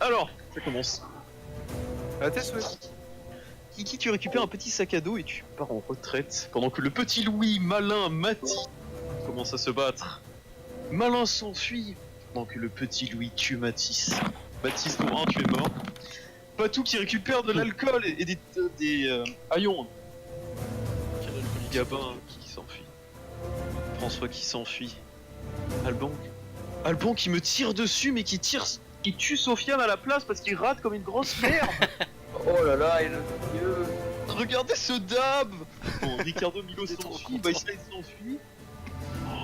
Alors, ça commence. À tes souhaits. Kiki, tu récupères un petit sac à dos et tu pars en retraite. Pendant que le petit Louis, Malin, Mati commence à se battre. Malin s'enfuit. Pendant que le petit Louis tue Mathis. Mathis, ton 1, tu es mort. Patou qui récupère de l'alcool et des haillons. Gabin qui s'enfuit. François qui s'enfuit. Alban qui me tire dessus mais qui tue Sofiane à la place parce qu'il rate comme une grosse merde. Oh là là, et le vieux. Regardez ce dab. Bon, Ricardo Milo s'enfuit, Byslide s'enfuit.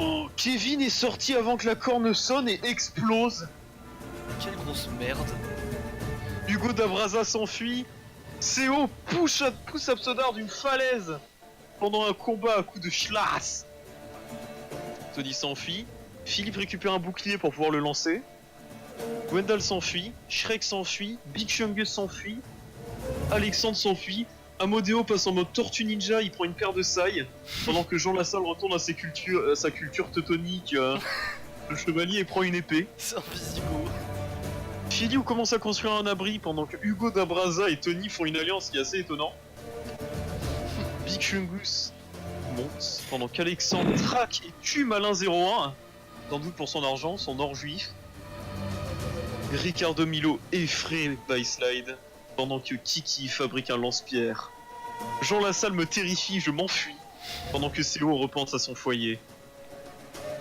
Oh, Kevin est sorti avant que la corne sonne et explose. Quelle grosse merde. Hugo Dabraza s'enfuit. CO pousse Absodar d'une falaise pendant un combat à coups de schlass. Tony s'enfuit. Philippe récupère un bouclier pour pouvoir le lancer. Gwendal s'enfuit. Shrek s'enfuit. Big Chungus s'enfuit. Alexandre s'enfuit. Amodeo passe en mode tortue ninja, il prend une paire de sailles. Pendant que Jean Lassalle retourne à sa culture teutonique. Le chevalier et prend une épée. C'est un visigo. Philiou commence à construire un abri pendant que Hugo Dabraza et Tony font une alliance qui est assez étonnant. Big Chungus monte pendant qu'Alexandre traque et tue Malin 01. Sans doute pour son argent, son or juif. Ricardo Milo effraie Byslide pendant que Kiki fabrique un lance-pierre. Jean Lassalle me terrifie, je m'enfuis pendant que CO repense à son foyer.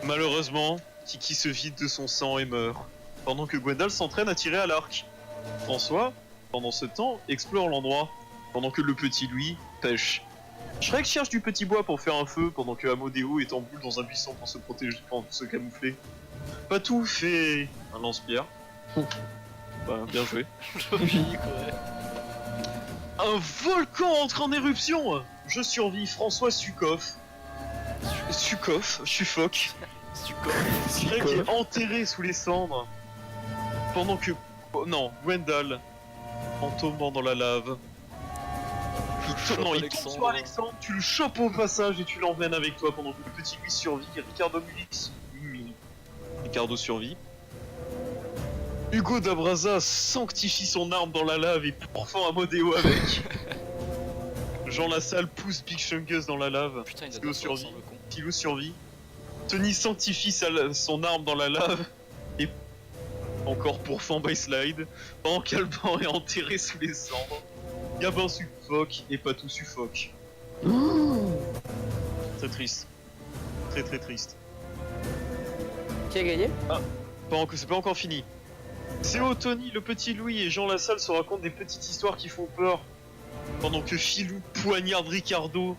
Malheureusement, Kiki se vide de son sang et meurt pendant que Gwendal s'entraîne à tirer à l'arc. François, pendant ce temps, explore l'endroit pendant que le petit Louis pêche. Shrek cherche du petit bois pour faire un feu pendant que Amodeo est en boule dans un buisson pour se protéger, pour se camoufler. Patou fait un lance-pierre. Bah, bien joué. Logique, ouais. Un volcan entre en éruption. Je survis, François Sukov. Suffoque. Shrek est enterré sous les cendres. Pendant que... Oh, non, Gwendal, en tombant dans la lave. Il tombe sur Alexandre, tu le chopes au passage et tu l'emmènes avec toi pendant que le petit Louis survit et Ricardo survit. Hugo Dabraza sanctifie son arme dans la lave et pourfend Amodeo avec. Jean Lassalle pousse Big Chungus dans la lave. Putain, il a Philo survit. Philo survit. Tony sanctifie son arme dans la lave et encore pourfend Byslide. Pendant qu'Alban est enterré sous les cendres. Gabin suffoque et Patou suffoque. Très triste. Très très triste. Qui a gagné? Pendant que c'est pas encore fini. CO, Tony, le petit Louis et Jean Lassalle se racontent des petites histoires qui font peur. Pendant que Philou poignarde Ricardo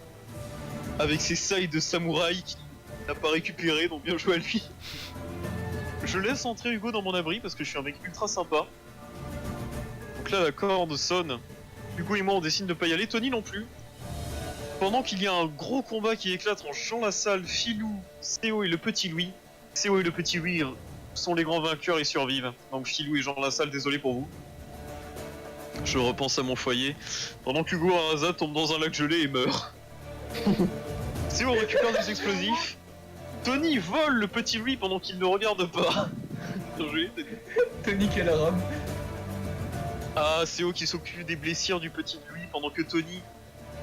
avec ses sailles de samouraï qu'il n'a pas récupéré, donc bien joué à lui. Je laisse entrer Hugo dans mon abri parce que je suis un mec ultra sympa. Donc là la corde sonne. Hugo et moi on décide de pas y aller, Tony non plus. Pendant qu'il y a un gros combat qui éclate entre Jean Lassalle, Philou, CO et le petit Louis. CO et le petit Louis sont les grands vainqueurs et survivent. Donc Philou et Jean Lassalle, désolé pour vous. Je repense à mon foyer. Pendant qu'Hugo Araza tombe dans un lac gelé et meurt. CO récupère des explosifs. Tony vole le petit Louis pendant qu'il ne regarde pas. Bien joué, Tony Callaram. Ah, CO qui s'occupe des blessures du petit Louis pendant que Tony,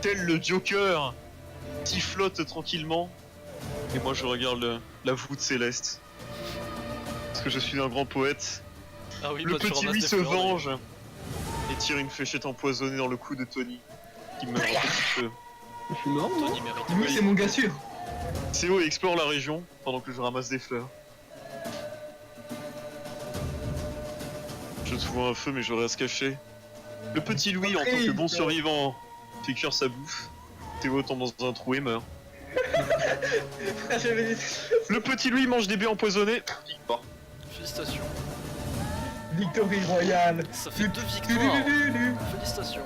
tel le Joker, flotte tranquillement. Et moi je regarde la voûte céleste. Parce que je suis un grand poète. Ah oui, Le bah, tu petit ramasses Louis des se fleurs, venge et tire une fléchette empoisonnée dans le cou de Tony, qui meurt un petit peu. Je suis mort, Tony mérite. oui, c'est mon gars sûr. CO explore la région pendant que je ramasse des fleurs. Je trouve un feu mais j'aurais à se cacher. Le petit Louis, en tant que bon survivant, fait cuire sa bouffe. Théo tombe dans un trou et meurt. Le petit Louis mange des baies empoisonnées. Félicitations. Victory royale. Ça fait 2 victoires. Félicitations.